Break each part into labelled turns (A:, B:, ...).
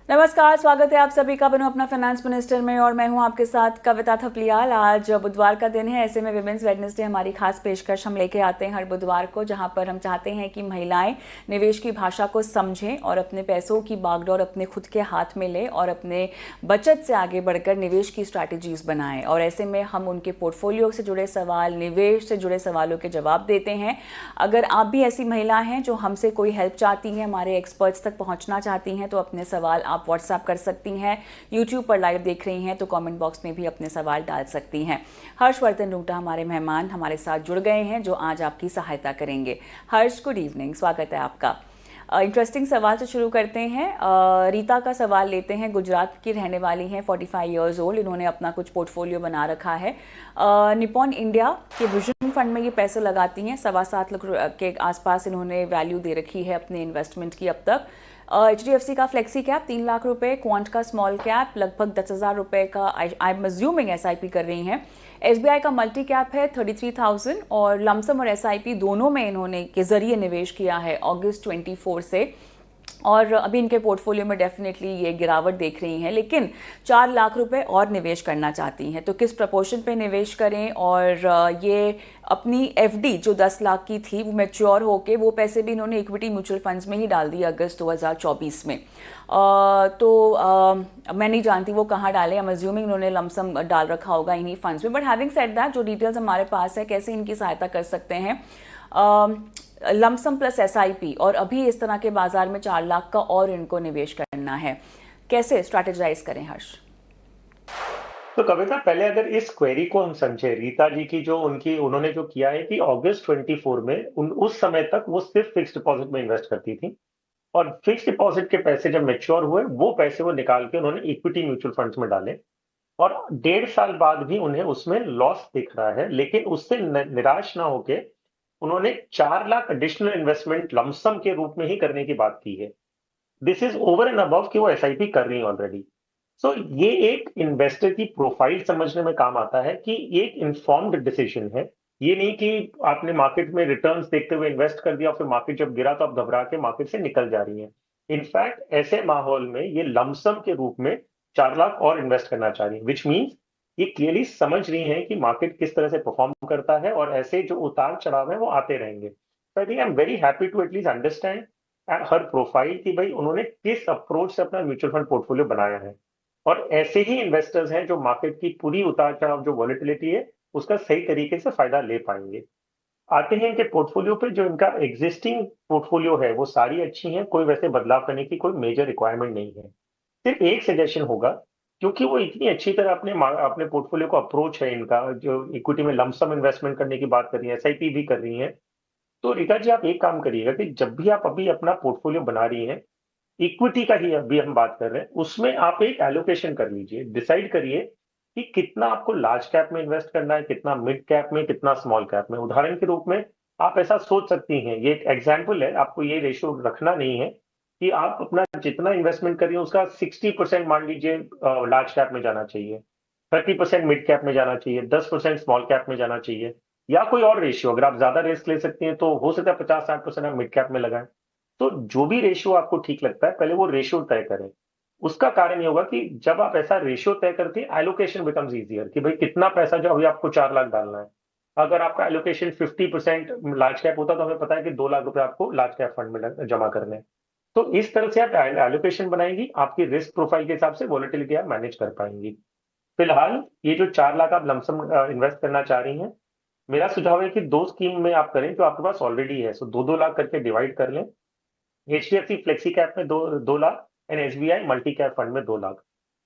A: नमस्कार, स्वागत है आप सभी का बनो अपना फाइनेंस मिनिस्टर में और मैं हूं आपके साथ कविता थपलियाल। आज बुधवार का दिन है, ऐसे में विमेंस वेडनेसडे हमारी खास पेशकश हम लेके आते हैं हर बुधवार को, जहां पर हम चाहते हैं कि महिलाएं निवेश की भाषा को समझें और अपने पैसों की बागडोर अपने खुद के हाथ में लें और अपने बचत से आगे बढ़कर निवेश की स्ट्रैटेजीज बनाएं। और ऐसे में हम उनके पोर्टफोलियो से जुड़े सवाल, निवेश से जुड़े सवालों के जवाब देते हैं। अगर आप भी ऐसी महिला हैं जो हमसे कोई हेल्प चाहती हैं, हमारे एक्सपर्ट्स तक पहुँचना चाहती हैं, तो अपने सवाल आप व्हाट्सएप कर सकती हैं। यूट्यूब पर लाइव देख रही हैं तो कमेंट बॉक्स में भी अपने सवाल डाल सकती हैं। हर्षवर्धन रूंगटा हमारे मेहमान हमारे साथ जुड़ गए हैं जो आज आपकी सहायता करेंगे। हर्ष, गुड इवनिंग, स्वागत है आपका। इंटरेस्टिंग सवाल से शुरू करते हैं। रीता का सवाल लेते हैं। गुजरात की रहने वाली हैं, 45 ईयर्स ओल्ड। इन्होंने अपना कुछ पोर्टफोलियो बना रखा है। निपॉन इंडिया के विजन फंड में ये पैसे लगाती हैं। 7.25 लाख के आसपास इन्होंने वैल्यू दे रखी है अपने इन्वेस्टमेंट की अब तक। HDFC का फ्लेक्सी कैप 3 लाख रुपए, क्वांट का स्मॉल कैप लगभग 10,000 रुपए का आई एम अज्यूमिंग SIP कर रही हैं। SBI का मल्टी कैप है 33,000 और लमसम और SIP दोनों में इन्होंने के जरिए निवेश किया है अगस्त 24 से। और अभी इनके पोर्टफोलियो में डेफिनेटली ये गिरावट देख रही हैं, लेकिन 4 लाख रुपए और निवेश करना चाहती हैं। तो किस प्रपोर्शन पे निवेश करें? और ये अपनी FD जो 10 लाख की थी वो मैच्योर होके वो पैसे भी इन्होंने इक्विटी म्यूचुअल फंड्स में ही डाल दिए अगस्त 2024 में। मैं नहीं जानती वो कहाँ डाले। आई एम अज्यूमिंग इन्होंने लमसम डाल रखा होगा इन्हीं फंड्स में। बट हैविंग सेड दैट, जो डिटेल्स हमारे पास है, कैसे इनकी सहायता कर सकते हैं। लमसम प्लस SIP और अभी इस तरह के बाजार में 4 लाख का और इनको निवेश करना है, कैसे स्ट्रैटेजाइज करें हर्ष?
B: तो कविता, पहले अगर इस क्वेरी को हम समझे, रीता जी की जो उन्होंने जो किया है कि अगस्त 24 में उस समय तक वो सिर्फ फिक्स डिपॉजिट में इन्वेस्ट करती थी और फिक्स डिपॉजिट के पैसे जब मैच्योर हुए वो पैसे वो निकाल के उन्होंने इक्विटी म्यूचुअल फंड्स में डाले और 1.5 साल बाद भी उन्हें उसमें लॉस दिख रहा है। लेकिन उससे निराश ना होके उन्होंने 4 लाख एडिशनल इन्वेस्टमेंट लमसम के रूप में ही करने की बात की है। This is over and above कि वो SIP कर रही है ऑलरेडी। सो ये एक इन्वेस्टर की प्रोफाइल समझने में काम आता है कि ये एक इन्फॉर्म्ड डिसीजन है। ये नहीं कि आपने मार्केट में रिटर्न्स देखते हुए इन्वेस्ट कर दिया, फिर मार्केट जब गिरा तो आप घबरा के मार्केट से निकल जा रही हैं। इनफैक्ट ऐसे माहौल में ये लमसम के रूप में 4 लाख और इन्वेस्ट करना चाह रही है, विच मीन्स ये क्लियरली समझ रही हैं कि मार्केट किस तरह से परफॉर्म करता है और ऐसे जो उतार चढ़ाव है वो आते रहेंगे। तो I think I am very happy to at least understand हर प्रोफाइल कि भाई उन्होंने किस अप्रोच से अपना म्यूचुअल फंड पोर्टफोलियो बनाया है। और ऐसे ही इन्वेस्टर्स हैं जो मार्केट की पूरी उतार चढ़ाव जो वॉलेटिलिटी है उसका सही तरीके से फायदा ले पाएंगे। आते हैं इनके पोर्टफोलियो पे। जो इनका एग्जिस्टिंग पोर्टफोलियो है वो सारी अच्छी हैं, कोई वैसे बदलाव करने की कोई मेजर रिक्वायरमेंट नहीं है। सिर्फ एक सजेशन होगा, क्योंकि वो इतनी अच्छी तरह अपने पोर्टफोलियो को अप्रोच है इनका, जो इक्विटी में लमसम इन्वेस्टमेंट करने की बात कर रही है, SIP भी कर रही है। तो रीता जी, आप एक काम करिएगा कि जब भी आप अभी अपना पोर्टफोलियो बना रही हैं, इक्विटी का ही अभी हम बात कर रहे हैं, उसमें आप एक एलोकेशन कर लीजिए। डिसाइड करिए कि कितना आपको लार्ज कैप में इन्वेस्ट करना है, कितना मिड कैप में, कितना स्मॉल कैप में। उदाहरण के रूप में आप ऐसा सोच सकती हैं, ये एक एग्जाम्पल है, आपको ये रेशियो रखना नहीं है कि आप अपना जितना इन्वेस्टमेंट कर रही है उसका 60% मान लीजिए लार्ज कैप में जाना चाहिए, 30% मिड कैप में जाना चाहिए, 10% स्मॉल कैप में जाना चाहिए, या कोई और रेशियो। अगर आप ज्यादा रिस्क ले सकती हैं तो हो सकता है 50-60% आप मिड कैप में लगाएं। तो जो भी रेशियो आपको ठीक लगता है, पहले वो रेशियो तय करें। उसका कारण ये होगा कि जब आप ऐसा रेशियो तय करते हैं, एलोकेशन बिकम्स इजियर कि भाई कितना पैसा जो अभी आपको 4 लाख डालना है। अगर आपका एलोकेशन 50% लार्ज कैप होता तो हमें पता है कि 2 लाख रुपए आपको लार्ज कैप फंड में जमा करने हैं। तो इस तरह से आप एलोकेशन बनाएंगी, आपकी रिस्क प्रोफाइल के हिसाब से वॉलेटिलिटी आप मैनेज कर पाएंगी। फिलहाल ये जो 4 लाख आप लमसम इन्वेस्ट करना चाह रही हैं, मेरा सुझाव है कि 2 स्कीम में आप करें जो आपके पास ऑलरेडी है। सो 2-2 लाख करके डिवाइड कर लें। HDFC फ्लेक्सी कैप में 2 lakh and SBI multi cap fund में 2 लाख।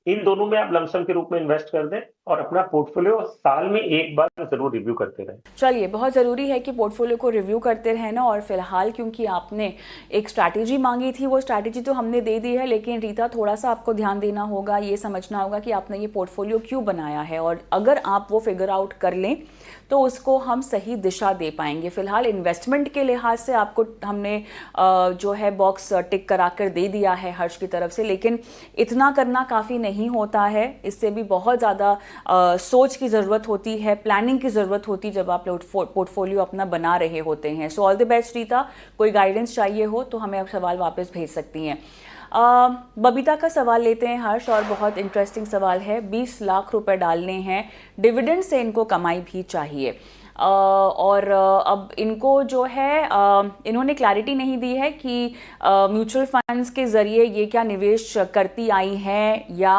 B: इन दोनों में आप लमसम के रूप में इन्वेस्ट कर दें और अपना पोर्टफोलियो साल में एक बार जरूर रिव्यू करते रहें।
A: चलिए, बहुत ज़रूरी है कि पोर्टफोलियो को रिव्यू करते रहना। और फिलहाल क्योंकि आपने एक स्ट्रैटेजी मांगी थी, वो स्ट्रैटेजी तो हमने दे दी है, लेकिन रीता थोड़ा सा आपको ध्यान देना होगा, ये समझना होगा कि आपने ये पोर्टफोलियो क्यों बनाया है। और अगर आप वो फिगर आउट कर लें तो उसको हम सही दिशा दे पाएंगे। फिलहाल इन्वेस्टमेंट के लिहाज से आपको हमने जो है बॉक्स टिक करा कर दे दिया है हर्ष की तरफ से, लेकिन इतना करना काफ़ी नहीं होता है। इससे भी बहुत ज़्यादा सोच की ज़रूरत होती है, प्लानिंग की ज़रूरत होती है जब आप पोर्टफोलियो अपना बना रहे होते हैं। So all the best Rita. कोई गाइडेंस चाहिए हो तो हमें आप सवाल वापस भेज सकती हैं। बबीता का सवाल लेते हैं हर्ष, और बहुत इंटरेस्टिंग सवाल है। 20 लाख रुपए डालने हैं, डिविडेंड से इनको कमाई भी चाहिए, और अब इनको जो है इन्होंने क्लैरिटी नहीं दी है कि म्यूचुअल फंड्स के ज़रिए ये क्या निवेश करती आई हैं, या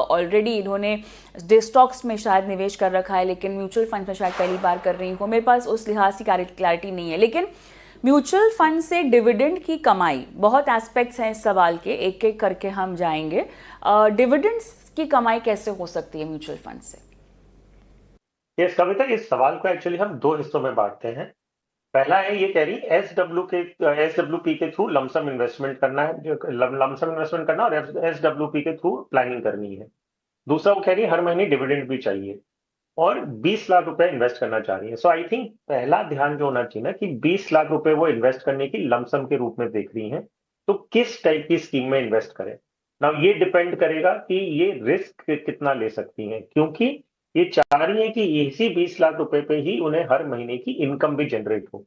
A: ऑलरेडी इन्होंने स्टॉक्स में शायद निवेश कर रखा है, लेकिन म्यूचुअल फंड में शायद पहली बार कर रही हूँ। मेरे पास उस लिहाज की क्लैरिटी नहीं है। लेकिन म्यूचुअल फंड से डिविडेंड की कमाई, बहुत एस्पेक्ट्स हैं इस सवाल के, एक एक करके हम जाएंगे। डिविडेंड्स की कमाई कैसे हो सकती है म्यूचुअल फंड से?
B: यस कविता, इस सवाल को एक्चुअली हम दो हिस्सों में बांटते हैं। पहला है, ये कह रही एसडब्ल्यूपी के थ्रू लमसम इन्वेस्टमेंट करना है, लमसम इन्वेस्टमेंट करना, और एसडब्ल्यूपी के थ्रू प्लानिंग करनी है। दूसरा वो कह रही है हर महीने डिविडेंड भी चाहिए, और 20 लाख रुपए इन्वेस्ट करना चाह रही है। सो आई थिंक पहला ध्यान जो होना चाहिए ना, कि 20 लाख रुपए वो इन्वेस्ट करने की लमसम के रूप में देख रही हैं, तो किस टाइप की स्कीम में इन्वेस्ट करें। नाउ ये डिपेंड करेगा कि ये रिस्क कितना ले सकती हैं, क्योंकि ये चाह रही है कि इसी 20 लाख रुपए पे ही उन्हें हर महीने की इनकम भी जनरेट हो।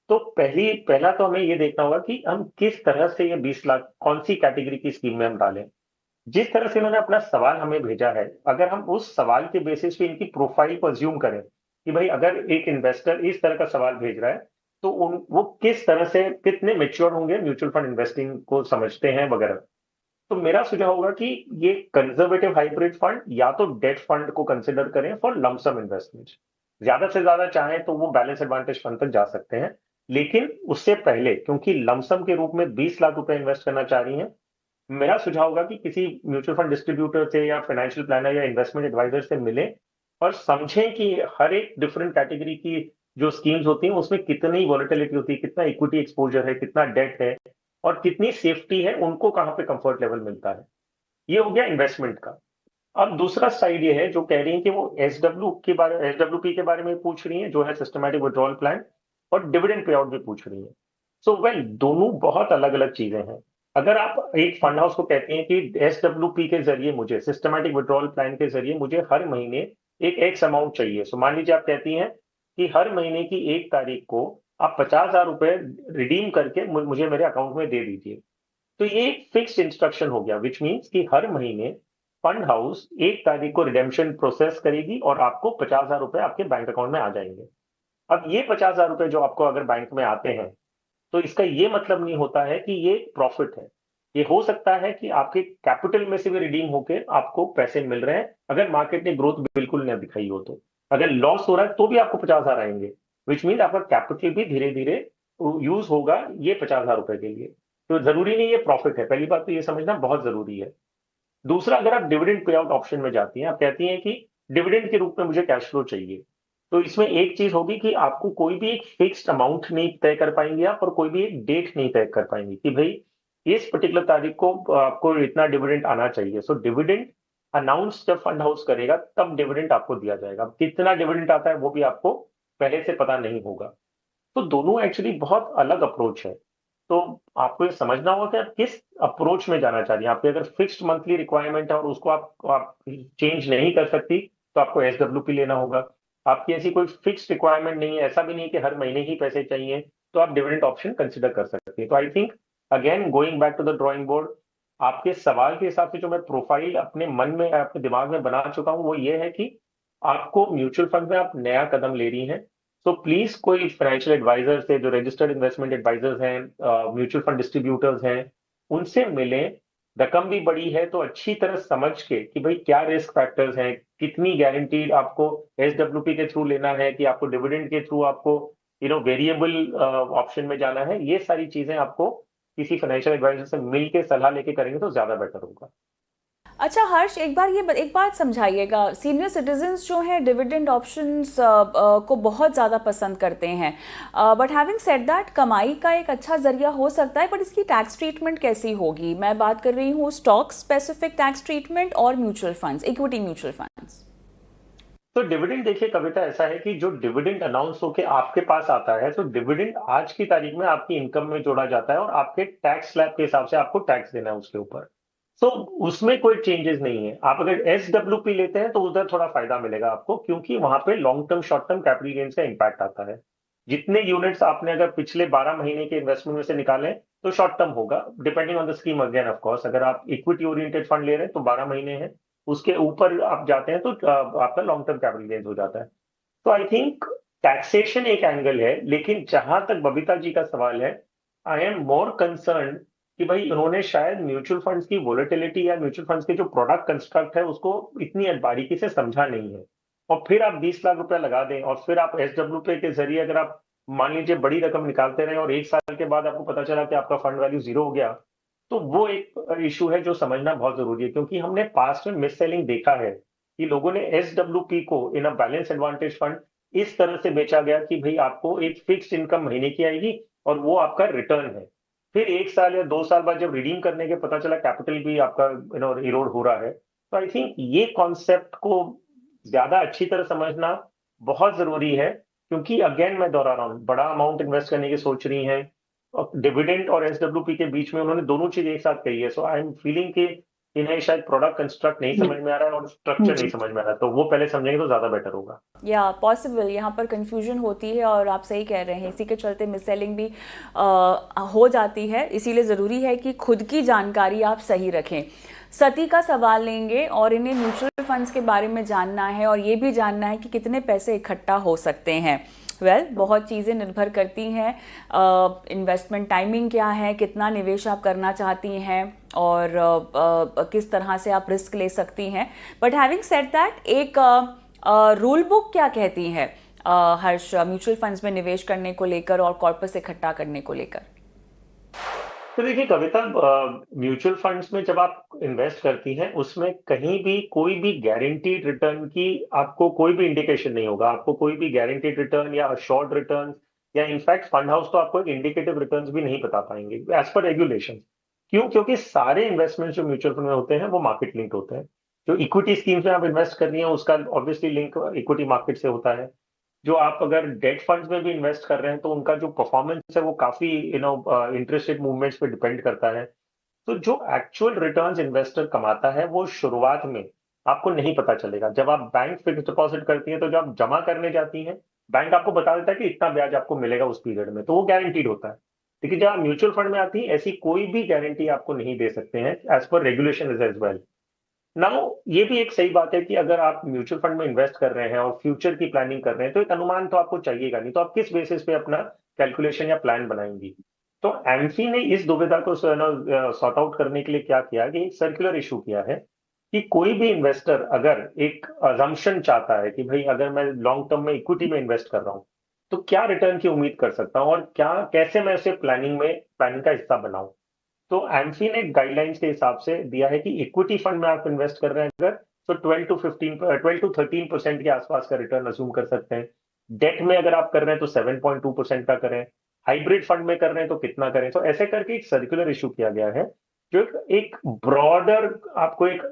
B: तो पहला तो हमें ये देखना होगा कि हम किस तरह से ये 20 लाख कौन सी कैटेगरी की स्कीम में हम डालें। जिस तरह से इन्होंने अपना सवाल हमें भेजा है, अगर हम उस सवाल के बेसिस पे इनकी प्रोफाइल को अज्यूम करें कि भाई अगर एक इन्वेस्टर इस तरह का सवाल भेज रहा है, तो वो किस तरह से, कितने मेच्योर होंगे, म्यूचुअल फंड इन्वेस्टिंग को समझते हैं वगैरह। तो मेरा सुझाव होगा कि ये कंजर्वेटिव हाइब्रिड फंड या तो डेट फंड को कंसिडर करें फॉर लमसम इन्वेस्टमेंट। ज्यादा से ज्यादा चाहें तो वो बैलेंस एडवांटेज फंड तक जा सकते हैं, लेकिन उससे पहले, क्योंकि लमसम के रूप में 20 लाख रुपए इन्वेस्ट करना चाह रही हैं, मेरा सुझाव होगा कि किसी म्यूचुअल फंड डिस्ट्रीब्यूटर से या फाइनेंशियल प्लानर या इन्वेस्टमेंट एडवाइजर से मिलें और समझें कि हर एक डिफरेंट कैटेगरी की जो स्कीम्स होती हैं उसमें कितनी वॉलेटिलिटी होती है, कितना इक्विटी एक्सपोजर है, कितना डेट है, और कितनी सेफ्टी है, उनको कहाँ पे कंफर्ट लेवल मिलता है। ये हो गया इन्वेस्टमेंट का। अब दूसरा साइड ये है, जो कह रही है कि वो एसडब्ल्यूपी के बारे में पूछ रही है, जो है सिस्टमैटिक विड्रॉल प्लान, और डिविडेंड पे आउट भी पूछ रही है। सो वेल, दोनों बहुत अलग अलग चीजें हैं। अगर आप एक फंड हाउस को कहते हैं कि एसडब्ल्यूपी के जरिए मुझे, सिस्टमैटिक विड्रॉल प्लान के जरिए मुझे हर महीने एक एक्स अमाउंट चाहिए, सो मान लीजिए आप कहती हैं कि हर महीने की 1 तारीख को आप 50,000 रुपए रिडीम करके मुझे मेरे अकाउंट में दे दीजिए। तो ये एक फिक्स्ड इंस्ट्रक्शन हो गया, विच मीन्स कि हर महीने फंड हाउस 1 तारीख को रिडेम्पशन प्रोसेस करेगी और आपको 50,000 रुपए आपके बैंक अकाउंट में आ जाएंगे। अब ये 50,000 रुपए जो आपको अगर बैंक में आते हैं, तो इसका ये मतलब नहीं होता है कि ये प्रॉफिट है। ये हो सकता है कि आपके कैपिटल में से भी रिडीम होकर आपको पैसे मिल रहे हैं, अगर मार्केट ने ग्रोथ बिल्कुल न दिखाई हो तो। अगर लॉस हो रहा है तो भी आपको 50,000 आएंगे, विच मीन आपका कैपिटल भी धीरे धीरे यूज होगा ये 50,000 रुपए के लिए। तो जरूरी नहीं ये प्रॉफिट है, पहली बात तो ये समझना बहुत जरूरी है। दूसरा, अगर आप डिविडेंड पे आउट ऑप्शन में जाती हैं, आप कहती हैं कि डिविडेंड के रूप में मुझे कैश फ्लो चाहिए, तो इसमें एक चीज होगी कि आपको कोई भी एक फिक्स्ड अमाउंट नहीं तय कर पाएंगे आप, और कोई भी एक डेट नहीं तय कर पाएंगे कि भाई इस पर्टिकुलर तारीख को आपको इतना डिविडेंड आना चाहिए। सो डिविडेंड अनाउंस जब फंड हाउस करेगा तब डिविडेंड आपको दिया जाएगा। अब कितना डिविडेंड आता है वो भी आपको पहले से पता नहीं होगा। तो दोनों एक्चुअली बहुत अलग अप्रोच है। तो आपको ये समझना होगा कि आप किस अप्रोच में जाना चाह रही हैं। आपकी अगर फिक्स्ड मंथली रिक्वायरमेंट है और उसको आप चेंज नहीं कर सकती, तो आपको एसडब्ल्यूपी लेना होगा। आपकी ऐसी कोई फिक्स्ड रिक्वायरमेंट नहीं है, ऐसा भी नहीं कि हर महीने ही पैसे चाहिए, तो आप डिविडेंड ऑप्शन कंसिडर कर सकते हैं। तो I think again going back to the drawing board, आपके सवाल के हिसाब से जो मैं प्रोफाइल अपने मन में, अपने दिमाग में बना चुका हूं, वो ये है कि आपको म्यूचुअल फंड में आप नया कदम ले रही हैं। तो प्लीज कोई फाइनेंशियल एडवाइजर से, जो रजिस्टर्ड इन्वेस्टमेंट एडवाइजर्स हैं, म्यूचुअल फंड डिस्ट्रीब्यूटर्स हैं, उनसे मिलें। रकम भी बड़ी है तो अच्छी तरह समझ के कि भाई क्या रिस्क फैक्टर्स हैं, कितनी गारंटीड आपको एसडब्ल्यूपी के थ्रू लेना है, कि आपको डिविडेंड के थ्रू आपको वेरिएबल ऑप्शन में जाना है। ये सारी चीजें आपको किसी फाइनेंशियल एडवाइजर से मिल के सलाह लेके करेंगे तो ज्यादा बेटर होगा।
A: अच्छा हर्ष, एक बात समझाइएगा। सीनियर सिटीजन्स जो हैं डिविडेंड ऑप्शंस को बहुत ज़्यादा पसंद करते हैं, बट हैविंग सेड दैट कमाई का एक अच्छा जरिया हो सकता है, बट इसकी टैक्स ट्रीटमेंट कैसी होगी? मैं बात कर रही हूँ स्टॉक स्पेसिफिक टैक्स ट्रीटमेंट और mutual funds, equity mutual funds.
B: तो डिविडेंड देखिए कविता, ऐसा है कि जो डिविडेंड अनाउंस होके आपके पास आता है, तो डिविडेंड आज की तारीख में आपकी इनकम में जोड़ा जाता है और आपके टैक्स स्लैब के हिसाब से आपको टैक्स देना है उसके ऊपर। तो उसमें कोई चेंजेस नहीं है। आप अगर एसडब्ल्यूपी लेते हैं तो उधर थोड़ा फायदा मिलेगा आपको, क्योंकि वहां पे long term short term capital gains का इंपैक्ट आता है। जितने यूनिट्स आपने अगर पिछले 12 महीने के इन्वेस्टमेंट में से निकालें, तो शॉर्ट टर्म होगा, depending on the scheme again of course. अगर आप इक्विटी ओरिएंटेड फंड ले रहे हैं तो 12 महीने हैं, उसके ऊपर आप जाते हैं तो आपका लॉन्ग टर्म कैपिटल गेन्स हो जाता है। तो आई थिंक टैक्सेशन एक एंगल है, लेकिन जहां तक बबीता जी का सवाल है, आई एम मोर कंसर्न कि भाई उन्होंने शायद म्यूचुअल फंड्स की वोलेटिलिटी या म्यूचुअल फंड्स के जो प्रोडक्ट कंस्ट्रक्ट है उसको इतनी बारीकी से समझा नहीं है। और फिर आप 20 लाख रुपया लगा दें और फिर आप एसडब्ल्यू पे के जरिए अगर आप मान लीजिए बड़ी रकम निकालते रहे और 1 साल के बाद आपको पता चला कि आपका फंड वैल्यू जीरो हो गया, तो वो एक इशू है जो समझना बहुत जरूरी है। क्योंकि हमने पास्ट में मिस सेलिंग देखा है कि लोगों ने एसडब्ल्यूपी को इन अ बैलेंस एडवांटेज फंड इस तरह से बेचा गया कि भाई आपको एक फिक्स्ड इनकम महीने की आएगी और वो आपका रिटर्न है। फिर 1 साल या 2 साल बाद जब रिडीम करने के पता चला कैपिटल भी आपका इरोड हो रहा है। तो आई थिंक ये कॉन्सेप्ट को ज्यादा अच्छी तरह समझना बहुत जरूरी है। क्योंकि अगेन मैं दोहरा रहा हूँ, बड़ा अमाउंट इन्वेस्ट करने की सोच रही हैं, डिविडेंड और एसडब्ल्यूपी के बीच में उन्होंने दोनों चीज एक साथ कही है। सो आई एम फीलिंग कि इन्हें शायद प्रोडक्ट कंस्ट्रक्ट नहीं समझ में आ रहा है और स्ट्रक्चर नहीं
A: जी
B: समझ में आ रहा है, तो वो पहले समझेंगे तो ज्यादा बेटर होगा।
A: या पॉसिबल यहाँ पर कंफ्यूजन होती है और आप सही कह रहे हैं, इसी के चलते मिस सेलिंग भी हो जाती है। इसीलिए ज़रूरी है कि खुद की जानकारी आप सही रखें। सती का सवाल लेंगे और इन्हें म्यूचुअल फंड्स के बारे में जानना है और ये भी जानना है कि कितने पैसे इकट्ठा हो सकते हैं। बहुत चीज़ें निर्भर करती हैं, इन्वेस्टमेंट टाइमिंग क्या है, कितना निवेश आप करना चाहती हैं और किस तरह से आप रिस्क ले सकती हैं। बट हैविंग सेड दैट, एक रूल बुक क्या कहती है हर्ष, म्यूचुअल फंड्स में निवेश करने को लेकर और कॉर्पस इकट्ठा करने को लेकर?
B: तो देखिए कविता, म्यूचुअल फंड्स में जब आप इन्वेस्ट करती हैं उसमें कहीं भी कोई भी गारंटीड रिटर्न की आपको कोई भी इंडिकेशन नहीं होगा। आपको कोई भी गारंटीड रिटर्न या अश्योर्ड रिटर्न या इनफैक्ट फंड हाउस तो आपको इंडिकेटिव रिटर्न्स भी नहीं बता पाएंगे एज पर रेगुलेशन। क्यों? क्योंकि सारे इन्वेस्टमेंट जो म्यूचुअल फंड में होते हैं वो मार्केट लिंक्ड होते हैं। जो इक्विटी स्कीम्स में आप इन्वेस्ट कर रही हैं उसका ऑब्वियसली लिंक इक्विटी मार्केट से होता है। जो आप अगर डेट फंड्स में भी इन्वेस्ट कर रहे हैं तो उनका जो परफॉर्मेंस है वो काफी इंटरेस्ट रेट मूवमेंट्स पे डिपेंड करता है। तो जो एक्चुअल रिटर्न्स इन्वेस्टर कमाता है वो शुरुआत में आपको नहीं पता चलेगा। जब आप बैंक फिक्स डिपॉजिट करती हैं तो जब आप जमा करने जाती हैं, बैंक आपको बता देता है कि इतना ब्याज आपको मिलेगा उस पीरियड में, तो वो गारंटीड होता है। लेकिन जब आप म्यूचुअल फंड में आती है ऐसी कोई भी गारंटी आपको नहीं दे सकते हैं as per regulation is as well. Now ये भी एक सही बात है कि अगर आप म्यूचुअल फंड में इन्वेस्ट कर रहे हैं और फ्यूचर की प्लानिंग कर रहे हैं तो एक अनुमान तो आपको चाहिएगा, नहीं तो आप किस बेसिस पे अपना कैलकुलेशन या प्लान बनाएंगी। तो एमफी ने इस दुविधा को सॉर्ट आउट करने के लिए क्या किया कि एक सर्कुलर इशू किया है कि कोई भी इन्वेस्टर अगर एक अजम्पशन चाहता है कि भाई अगर मैं लॉन्ग टर्म में इक्विटी में इन्वेस्ट कर रहा हूं तो क्या रिटर्न की उम्मीद कर सकता हूं और क्या कैसे मैं उसे प्लानिंग का हिस्सा बनाऊं। तो एमफी ने गाइडलाइंस के हिसाब से दिया है कि इक्विटी फंड में आप इन्वेस्ट कर रहे हैं अगर, तो 12 to 13% के आसपास का रिटर्न अज्यूम कर सकते हैं। डेट में अगर आप कर रहे हैं तो 7.2% का करें। हाइब्रिड फंड में कर रहे हैं तो कितना करें। तो ऐसे करके एक सर्कुलर इशू किया गया है जो एक ब्रॉडर आपको एक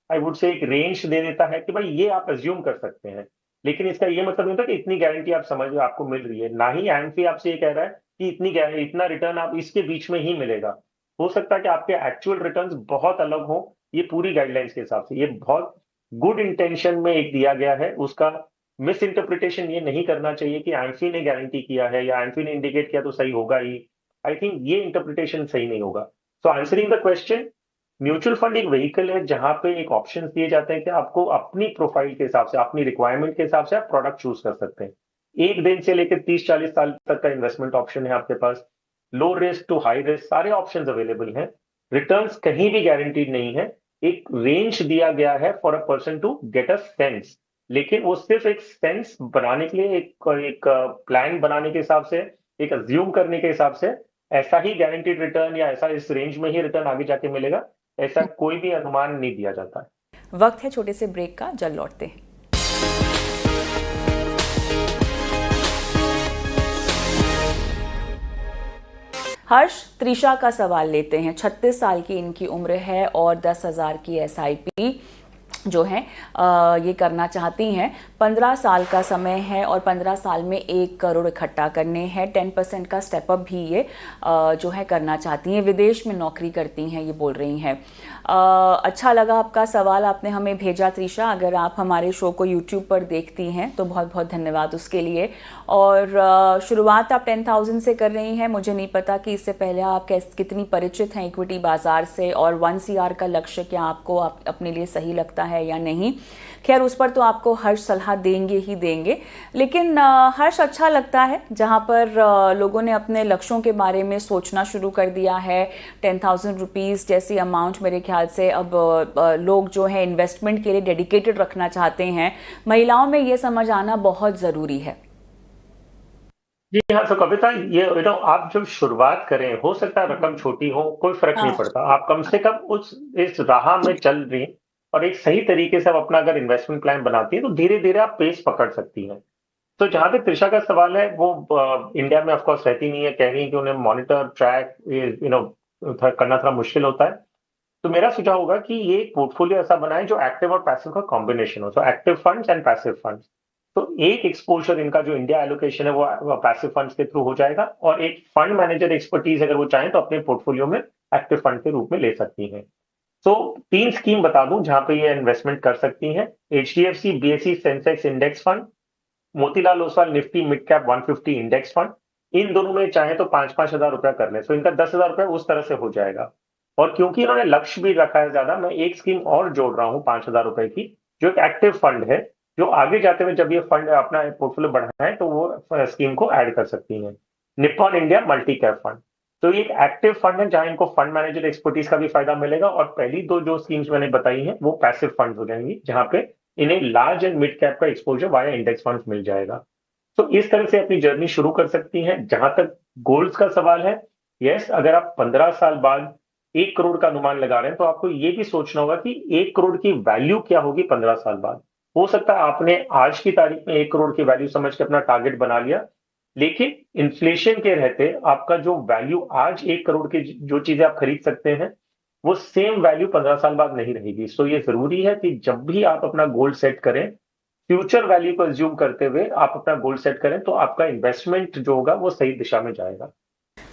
B: आई वुड से एक रेंज दे देता है कि भाई ये आप अज्यूम कर सकते हैं। लेकिन इसका ये मतलब नहीं होता कि इतनी गारंटी आप समझ आपको मिल रही है। ना ही एमफी आपसे ये कह रहा है कि इतना रिटर्न आप इसके बीच में ही मिलेगा। हो सकता है कि आपके एक्चुअल रिटर्न्स बहुत अलग हो। ये पूरी गाइडलाइंस के हिसाब से ये बहुत गुड इंटेंशन में एक दिया गया है, उसका मिस इंटरप्रिटेशन ये नहीं करना चाहिए कि एमफी ने गारंटी किया है या एमफी ने इंडिकेट किया तो सही होगा ही। आई थिंक ये इंटरप्रिटेशन सही नहीं होगा। So answering the question, mutual fund एक व्हीकल है जहां पे एक ऑप्शन दिए जाते हैं कि आपको अपनी प्रोफाइल के हिसाब से, अपनी रिक्वायरमेंट के हिसाब से आप प्रोडक्ट चूज कर सकते हैं। एक दिन से लेकर 30-40 साल तक का इन्वेस्टमेंट ऑप्शन है आपके पास। Low risk to high risk सारे ऑप्शंस अवेलेबल हैं। रिटर्न्स कहीं भी गारंटीड नहीं है। एक रेंज दिया गया है for a person to get a sense, लेकिन वो सिर्फ एक सेंस बनाने के लिए, एक प्लान बनाने के हिसाब से, एक अज्यूम करने के हिसाब से ऐसा ही गारंटीड रिटर्न या ऐसा इस रेंज में ही रिटर्न आगे जाके मिलेगा, ऐसा कोई भी अनुमान नहीं दिया जाता है।
A: वक्त है छोटे से ब्रेक का, जल्द लौटते हैं। हर्ष, त्रिशा का सवाल लेते हैं। 36 साल की इनकी उम्र है और 10,000 की SIP जो हैं ये करना चाहती हैं। 15 साल का समय है और 15 साल में 1 करोड़ इकट्ठा करने हैं। 10% का स्टेप अप भी ये जो है करना चाहती हैं। विदेश में नौकरी करती हैं, ये बोल रही हैं। अच्छा लगा आपका सवाल, आपने हमें भेजा त्रिशा। अगर आप हमारे शो को यूट्यूब पर देखती हैं तो बहुत बहुत धन्यवाद उसके लिए। और शुरुआत आप 10,000 से कर रही हैं। मुझे नहीं पता कि इससे पहले आप कितनी परिचित हैं इक्विटी बाजार से, और 1 CR का लक्ष्य क्या आपको अपने लिए सही लगता है या नहीं। खैर उस पर तो आपको हर्ष सलाह देंगे ही देंगे, लेकिन हर्ष अच्छा लगता है जहां पर लोगों ने अपने लक्ष्यों के बारे में सोचना शुरू कर दिया है। 10,000 रुपीज़ जैसी अमाउंट मेरे ख्याल से अब लोग जो है इन्वेस्टमेंट के लिए डेडिकेटेड रखना चाहते हैं। महिलाओं में ये समझ आना बहुत ज़रूरी है।
B: जी हाँ, तो कविता ये आप जब शुरुआत करें, हो सकता है रकम छोटी हो, कोई फर्क नहीं
A: हाँ।
B: पड़ता। आप कम से कम उस इस राह में चल रही हैं और एक सही तरीके से आप अपना अगर इन्वेस्टमेंट प्लान बनाती हैं, तो धीरे-धीरे आप पेस पकड़ सकती हैं। तो जहाँ तक त्रिशा का सवाल है, वो इंडिया में ऑफ कोर्स रहती नहीं है, कह रही है कि उन्हें मॉनिटर, ट्रैक करना थोड़ा मुश्किल होता है। तो मेरा सुझाव होगा कि ये एक पोर्टफोलियो ऐसा बनाएं जो एक्टिव और पैसिव का कॉम्बिनेशन हो, तो active funds and passive funds. तो एक एक्सपोजर इनका जो इंडिया एलोकेशन है वो पैसिव फंड्स के थ्रू हो जाएगा, और एक फंड मैनेजर एक्सपर्टीज अगर वो चाहें तो अपने पोर्टफोलियो में एक्टिव फंड के रूप में ले सकती हैं। तो 3 स्कीम बता दूं जहां पे ये इन्वेस्टमेंट कर सकती हैं। HDFC BSE Sensex index fund, Motilal Oswal Nifty mid cap 150 index fund. इन दोनों में चाहे तो 5,000-5,000 रुपया कर ले, तो इनका 10,000 रुपया उस तरह से हो जाएगा। और क्योंकि इन्होंने लक्ष्य भी रखा है ज्यादा, मैं एक स्कीम और जोड़ रहा हूं 5,000 रुपए की, जो एक एक्टिव फंड है, जो आगे जाते हुए जब ये फंड अपना पोर्टफोलियो बढ़ाए तो वो स्कीम को ऐड कर सकती हैं। Nippon India multi cap fund. तो ये एक एक्टिव फंड है जहां इनको फंड मैनेजर एक्सपर्टीज का भी फायदा मिलेगा, और पहली दो जो स्कीम्स मैंने बताई हैं वो पैसिव फंड हो जाएंगी, जहां पे इन्हें लार्ज एंड मिड कैप का एक्सपोजर वाया इंडेक्स फंड मिल जाएगा। तो इस तरह से अपनी जर्नी शुरू कर सकती हैं। जहां तक गोल्स का सवाल है, यस, अगर आप 15 साल बाद 1 करोड़ का अनुमान लगा रहे हैं, तो आपको ये भी सोचना होगा कि 1 करोड़ की वैल्यू क्या होगी 15 साल बाद। हो सकता है आपने आज की तारीख में 1 करोड़ की वैल्यू समझ के अपना टारगेट बना लिया, लेकिन इन्फ्लेशन के रहते आपका जो वैल्यू आज 1 करोड़ की जो चीजें आप खरीद सकते हैं, वो सेम वैल्यू 15 साल बाद नहीं रहेगी। सो ये जरूरी है कि जब भी आप अपना गोल सेट करें, फ्यूचर वैल्यू को एज्यूम करते हुए आप अपना गोल सेट करें, तो आपका इन्वेस्टमेंट जो होगा वो सही दिशा में जाएगा।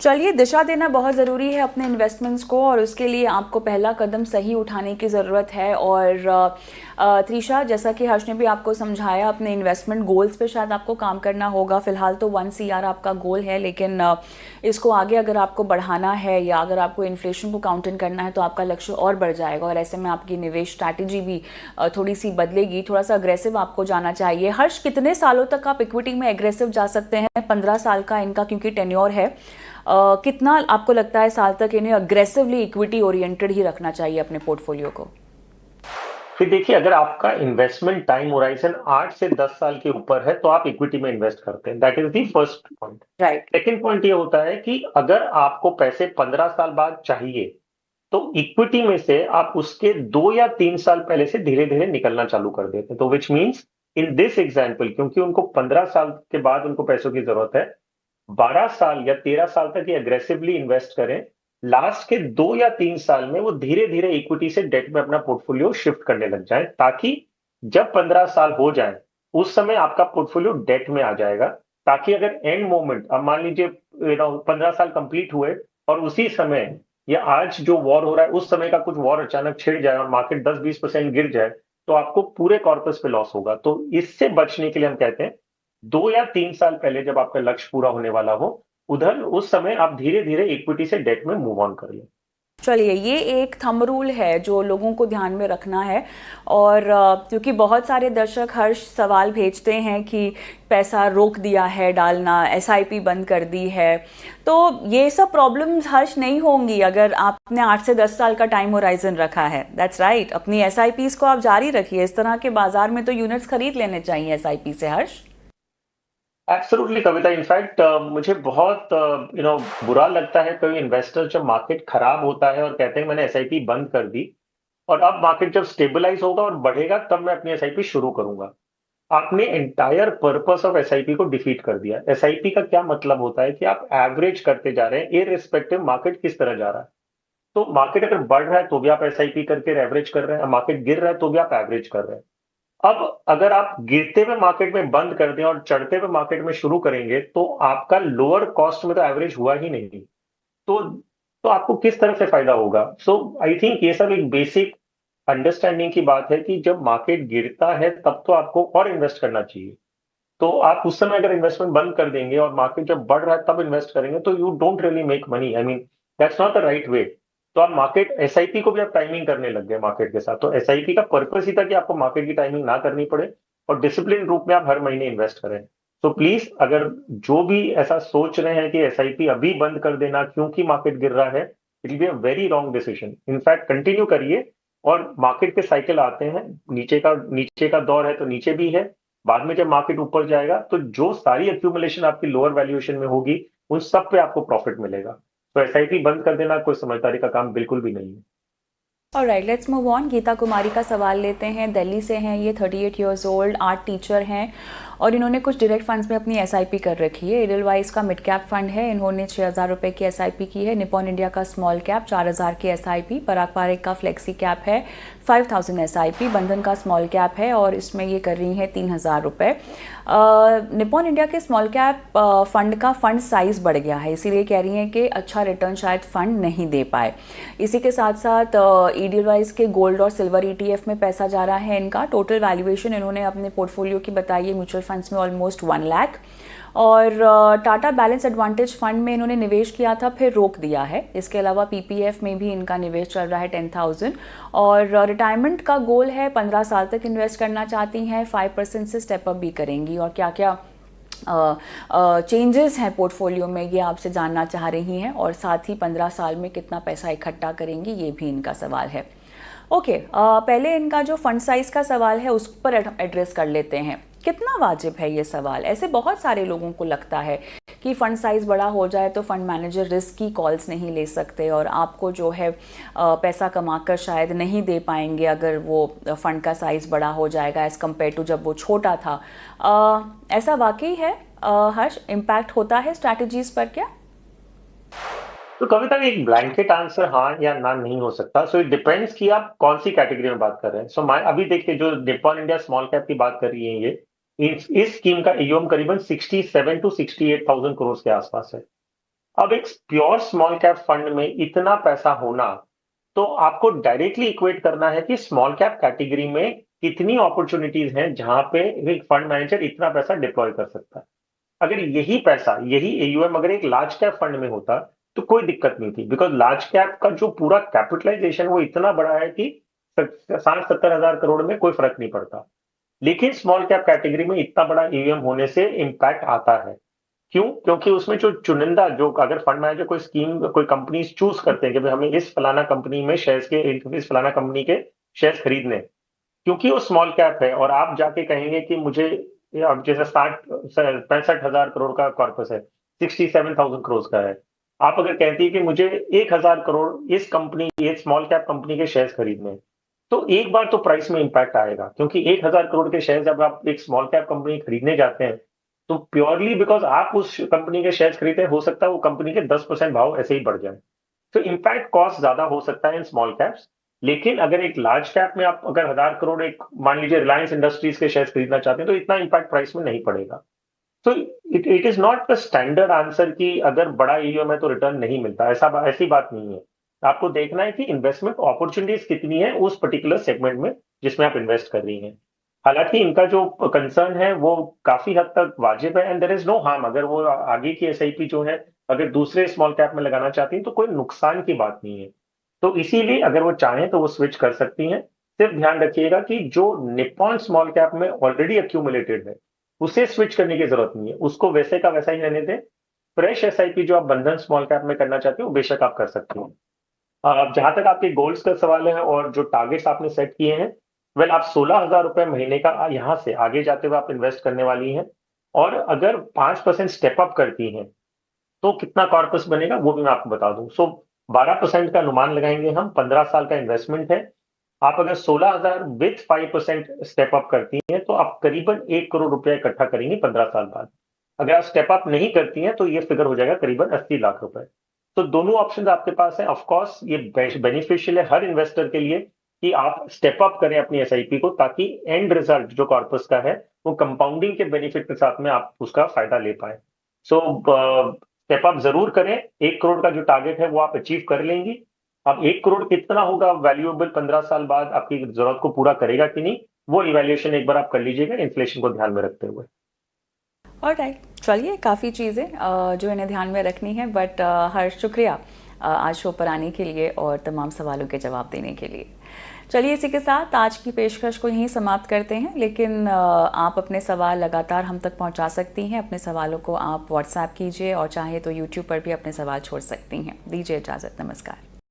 A: चलिए, दिशा देना बहुत ज़रूरी है अपने इन्वेस्टमेंट्स को, और उसके लिए आपको पहला कदम सही उठाने की ज़रूरत है। और त्रिशा, जैसा कि हर्ष ने भी आपको समझाया, अपने इन्वेस्टमेंट गोल्स पे शायद आपको काम करना होगा। फ़िलहाल तो 1 CR आपका गोल है, लेकिन इसको आगे अगर आपको बढ़ाना है या अगर आपको इन्फ्लेशन को काउंटर करना है तो आपका लक्ष्य और बढ़ जाएगा, और ऐसे में आपकी निवेश स्ट्रैटेजी भी थोड़ी सी बदलेगी। थोड़ा सा अग्रेसिव आपको जाना चाहिए। हर्ष, कितने सालों तक आप इक्विटी में एग्रेसिव जा सकते हैं? 15 साल का इनका क्योंकि टेन्योर है। कितना आपको लगता है साल तक इन्हें अग्रेसिवली इक्विटी ओरिएंटेड ही रखना चाहिए अपने पोर्टफोलियो को?
B: फिर देखिए, अगर आपका इन्वेस्टमेंट टाइम होराइजन 8 से 10 साल के ऊपर है, तो आप इक्विटी में इन्वेस्ट करते हैं। That is the first point.
A: Right.
B: Second point ये होता है कि अगर आपको पैसे 15 साल बाद चाहिए, तो इक्विटी में से आप उसके 2 या 3 साल पहले से धीरे धीरे निकलना चालू कर देते हैं। तो which means in this example, क्योंकि उनको 15 साल के बाद उनको पैसों की जरूरत है, 12 साल या 13 साल तक ये अग्रेसिवली इन्वेस्ट करें। लास्ट के 2 या 3 साल में वो धीरे धीरे इक्विटी से डेट में अपना पोर्टफोलियो शिफ्ट करने लग जाए, ताकि जब 15 साल हो जाए उस समय आपका पोर्टफोलियो डेट में आ जाएगा। ताकि अगर एंड मोमेंट, अब मान लीजिए 15 साल कंप्लीट हुए और उसी समय या आज जो वॉर हो रहा है उस समय का कुछ वॉर अचानक छिड़ जाए और मार्केट 10-20% गिर जाए, तो आपको पूरे कॉर्पस पे लॉस होगा। तो इससे बचने के लिए हम कहते हैं 2 या 3 साल पहले जब आपका लक्ष्य पूरा होने वाला हो, उधर उस समय आप धीरे धीरे इक्विटी से डेट में मूव ऑन कर लें।
A: चलिए, ये एक थंब रूल है जो लोगों को ध्यान में रखना है। और क्योंकि बहुत सारे दर्शक हर्ष सवाल भेजते हैं कि पैसा रोक दिया है डालना, एसआईपी बंद कर दी है, तो ये सब प्रॉब्लम्स हर्ष नहीं होंगी अगर आपने 8 से 10 साल का टाइम होराइजन रखा है। That's right. अपनी एसआईपीज को आप जारी रखिए। इस तरह के बाजार में तो यूनिट्स खरीद लेने चाहिए एसआईपी से। हर्ष,
B: एब्सोल्युटली कविता, इनफैक्ट मुझे बहुत बुरा लगता है कई इन्वेस्टर जब मार्केट खराब होता है और कहते हैं मैंने एसआईपी बंद कर दी, और अब मार्केट जब स्टेबलाइज होगा और बढ़ेगा तब मैं अपनी एसआईपी शुरू करूंगा। आपने एंटायर पर्पस ऑफ एसआईपी को डिफीट कर दिया। एसआईपी का क्या मतलब होता है कि आप एवरेज करते जा रहे हैं इररिस्पेक्टिव मार्केट किस तरह जा रहा है। तो मार्केट अगर बढ़ रहा है तो भी आप एसआईपी करके एवरेज कर रहे हैं, मार्केट गिर रहा है तो भी आप एवरेज कर रहे हैं। अब अगर आप गिरते हुए मार्केट में बंद कर दें और चढ़ते हुए मार्केट में शुरू करेंगे तो आपका लोअर कॉस्ट में तो एवरेज हुआ ही नहीं। तो तो आपको किस तरह से फायदा होगा? सो आई थिंक ये सब एक बेसिक अंडरस्टैंडिंग की बात है कि जब मार्केट गिरता है तब तो आपको और इन्वेस्ट करना चाहिए। तो आप उस समय अगर इन्वेस्टमेंट बंद कर देंगे और मार्केट जब बढ़ रहा है तब इन्वेस्ट करेंगे तो you don't really make money. I mean that's not the right way. तो आप मार्केट एसआईपी को भी आप टाइमिंग करने लग गए मार्केट के साथ। तो एसआईपी का पर्पस ही था कि आपको मार्केट की टाइमिंग ना करनी पड़े और डिसिप्लिन रूप में आप हर महीने इन्वेस्ट करें। तो प्लीज अगर जो भी ऐसा सोच रहे हैं कि एसआईपी अभी बंद कर देना क्योंकि मार्केट गिर रहा है, it will be a very wrong decision. In fact continue करिए। और मार्केट के साइकिल आते हैं, नीचे का दौर है तो नीचे भी है, बाद में जब मार्केट ऊपर जाएगा तो जो सारी एक्यूमुलेशन आपकी लोअर वैल्यूएशन में होगी उन सब पे आपको प्रॉफिट मिलेगा। तो एसआईपी बंद कर देना कोई समझदारी का काम बिल्कुल भी नहीं है।
A: Alright, let's move on. Geeta Kumari का सवाल लेते हैं। दिल्ली से हैं ये, 38 ईयर्स ओल्ड, आर्ट टीचर हैं और इन्होंने कुछ डायरेक्ट फंड्स में अपनी एसआईपी कर रखी है। एडलवाइस का मिड कैप फंड है, इन्होंने 6,000 रुपये की एसआईपी की है। निपॉन इंडिया का स्मॉल कैप 4,000 की एसआईपी, पराग पारेख का फ्लेक्सी कैप है 5,000 एसआईपी, बंधन का स्मॉल कैप है और इसमें ये कर रही हैं 3,000 रुपये। निपॉन इंडिया के स्मॉल कैप फंड का फंड साइज़ बढ़ गया है, इसीलिए कह रही हैं कि अच्छा रिटर्न शायद फंड नहीं दे पाए। इसी के साथ साथ ईडीवाइस के गोल्ड और सिल्वर ईटीएफ में पैसा जा रहा है इनका। टोटल वैल्यूएशन इन्होंने अपने पोर्टफोलियो की बताई है म्यूचुअल फंड्स में ऑलमोस्ट 1 लाख। और टाटा बैलेंस एडवांटेज फंड में इन्होंने निवेश किया था फिर रोक दिया है। इसके अलावा पीपीएफ में भी इनका निवेश चल रहा है 10,000। और रिटायरमेंट का गोल है 15 साल तक इन्वेस्ट करना चाहती हैं, 5% से स्टेप अप भी करेंगी। और क्या क्या चेंजेस हैं पोर्टफोलियो में ये आपसे जानना चाह रही हैं, और साथ ही 15 साल में कितना पैसा इकट्ठा करेंगी ये भी इनका सवाल है। ओके, पहले इनका जो फंड साइज का सवाल है उस पर एड्रेस कर लेते हैं। कितना वाजिब है ये सवाल? ऐसे बहुत सारे लोगों को लगता है कि फ़ंड साइज़ बड़ा हो जाए तो फ़ंड मैनेजर रिस्क की कॉल्स नहीं ले सकते और आपको जो है पैसा कमाकर शायद नहीं दे पाएंगे अगर वो फ़ंड का साइज़ बड़ा हो जाएगा एज़ कम्पेयर टू जब वो छोटा था। ऐसा वाकई है हर्ष? इम्पैक्ट होता है स्ट्रैटेजीज पर क्या?
B: तो कविता एक ब्लैंकेट आंसर हाँ या ना नहीं हो सकता। सो इट डिपेंड्स कि आप कौन सी कैटेगरी में बात कर रहे हैं। सो मैं अभी देखिए जो निप्पॉन इंडिया स्मॉल कैप की बात कर रही है, ये इस स्कीम का ईओएम करीबन 67 टू 68,000 करोड़ के आसपास है। अब एक प्योर स्मॉल कैप फंड में इतना पैसा होना, तो आपको डायरेक्टली इक्वेट करना है कि स्मॉल कैप कैटेगरी में कितनी अपॉर्चुनिटीज हैं जहां पे एक फंड मैनेजर इतना पैसा डिप्लॉय कर सकता है। अगर यही पैसा, यही एयूएम अगर एक लार्ज कैप फंड में होता तो कोई दिक्कत नहीं थी, बिकॉज लार्ज कैप का जो पूरा कैपिटलाइजेशन वो इतना बड़ा है कि 60-70 हजार करोड़ में कोई फर्क नहीं पड़ता। लेकिन स्मॉल कैप कैटेगरी में इतना बड़ा ईवीएम होने से इम्पैक्ट आता है। क्यों? क्योंकि उसमें जो चुनिंदा, जो अगर फंड मैनेजर कोई स्कीम, कोई कंपनी चूज करते हैं कि भाई हमें इस फलाना कंपनी में शेयर्स के, इस फलाना कंपनी के शेयर्स खरीदने, क्योंकि वो स्मॉल कैप है और आप जाके कहेंगे कि मुझे, अब जैसे 65 हजार करोड़ का कॉर्पस है, 67,000 करोड़ का है, आप अगर कहती है कि मुझे 1,000 करोड़ इस कंपनी, ये स्मॉल कैप कंपनी के शेयर्स खरीदने, तो एक बार तो प्राइस में इंपैक्ट आएगा। क्योंकि 1,000 करोड़ के शेयर जब आप एक स्मॉल कैप कंपनी खरीदने जाते हैं तो प्योरली बिकॉज आप उस कंपनी के शेयर्स खरीदते हैं, हो सकता है वो कंपनी के 10% भाव ऐसे ही बढ़ जाए। तो इम्पैक्ट कॉस्ट ज्यादा हो सकता है इन स्मॉल कैप्स। लेकिन अगर एक लार्ज कैप में आप अगर 1,000 करोड़, एक मान लीजिए रिलायंस इंडस्ट्रीज के शेयर्स खरीदना चाहते हैं, तो इतना इम्पैक्ट प्राइस में नहीं पड़ेगा। तो it is not the standard answer कि अगर बड़ा ईओएम है तो रिटर्न नहीं मिलता, ऐसी बात नहीं है। आपको देखना है कि इन्वेस्टमेंट अपॉर्चुनिटीज कितनी है उस पर्टिकुलर सेगमेंट में जिसमें आप इन्वेस्ट कर रही हैं। हालांकि इनका जो कंसर्न है वो काफी हद तक वाजिब है, and there is no harm. अगर वो आगे की एसआईपी जो है अगर दूसरे स्मॉल कैप में लगाना चाहती हैं तो कोई नुकसान की बात नहीं है। तो इसीलिए अगर वो चाहें तो वो स्विच कर सकती हैं। सिर्फ ध्यान रखिएगा कि जो निप्पॉन स्मॉल कैप में ऑलरेडी अक्यूमुलेटेड है उसे स्विच करने की जरूरत नहीं है, उसको वैसे का वैसा ही रहने दें। फ्रेश एसआईपी जो आप बंधन स्मॉल कैप में करना चाहते हो बेशक आप कर सकते हो। अब जहां तक आपके गोल्स का सवाल है और जो टारगेट्स आपने सेट किए हैं, वेल आप 16,000 रुपए महीने का यहां से आगे जाते हुए आप इन्वेस्ट करने वाली हैं। और अगर 5% स्टेप अप करती हैं तो कितना कॉर्पस बनेगा वो भी मैं आपको बता दूं। सो 12% का अनुमान लगाएंगे हम, 15 साल का इन्वेस्टमेंट है। आप अगर 16,000 विथ 5% स्टेप अप करती हैं तो आप करीबन 1 करोड़ रुपया इकट्ठा करेंगे 15 साल बाद। अगर आप स्टेप अप नहीं करती हैं तो ये फिगर हो जाएगा करीबन 80 लाख रुपए। तो दोनों ऑप्शंस आपके पास हैं। ऑफ कोर्स ये बेनिफिशियल है हर इन्वेस्टर के लिए कि आप स्टेप अप करें अपनी एसआईपी को, ताकि एंड रिजल्ट जो कॉर्पस का है वो कंपाउंडिंग के बेनिफिट के साथ में आप उसका फायदा ले पाए। सो स्टेप अप जरूर करें। 1 करोड़ का जो टारगेट है वो आप अचीव कर लेंगी। अब 1 करोड़ कितना होगा वैल्यूएबल 15 साल बाद, आपकी जरूरत को पूरा करेगा कि नहीं, वो इवैल्यूएशन एक बार आप कर लीजिएगा इन्फ्लेशन को ध्यान में रखते हुए।
A: ऑलराइट, चलिए, काफ़ी चीज़ें जो इन्हें ध्यान में रखनी है, बट हर शुक्रिया आज शो पर आने के लिए और तमाम सवालों के जवाब देने के लिए। चलिए, इसी के साथ आज की पेशकश को यहीं समाप्त करते हैं, लेकिन आप अपने सवाल लगातार हम तक पहुंचा सकती हैं। अपने सवालों को आप व्हाट्सएप कीजिए और चाहे तो यूट्यूब पर भी अपने सवाल छोड़ सकती हैं। दीजिए इजाज़त, नमस्कार।